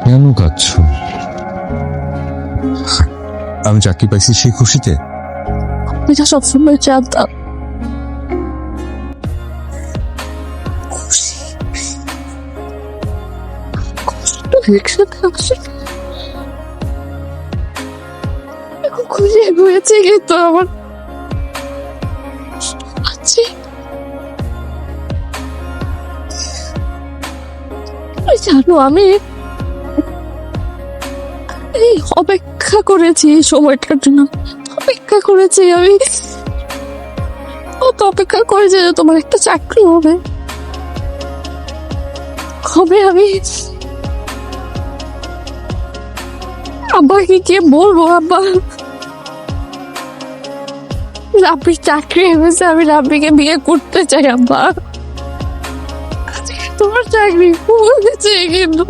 কেন কাঁদছো? আমি চাকরি পাইছি সেই খুশিতে। এটা সবসময় জানতাম। খুশি হয়েছে কিন্তু আমার জানো আমি এই অপেক্ষা করেছি এই সময়টার জন্য, অপেক্ষা করেছি আমি, কত অপেক্ষা করেছি যে তোমার একটা চাকরি হবে। কবে আমি আব্বাকে গিয়ে বলবো, আব্বা রাব্বির চাকরি হয়েছে, আমি রাব্বিকে বিয়ে করতে চাই। আব্বা তোমার চাকরি হয়েছে কিন্তু